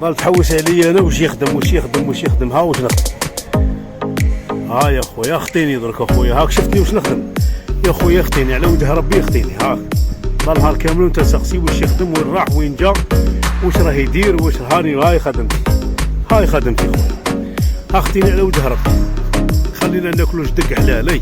ضل تحوس عليا انا واش يخدم واش يخدم واش يخدم. ها واش نخدم. ها يا خويا اخطيني درك اخويا. هاك شفتني واش نخدم يا خويا. اخطيني على وجه ربي اخطيني. هاك ضل نهار كامل وانت سقسي واش يخدم وين راح وين جا واش راه يدير واش. هاني هاي خدمتي هاي خدمتي خويا. اخطيني على وجه ربي. خلينا ناكلو جدك حلالي.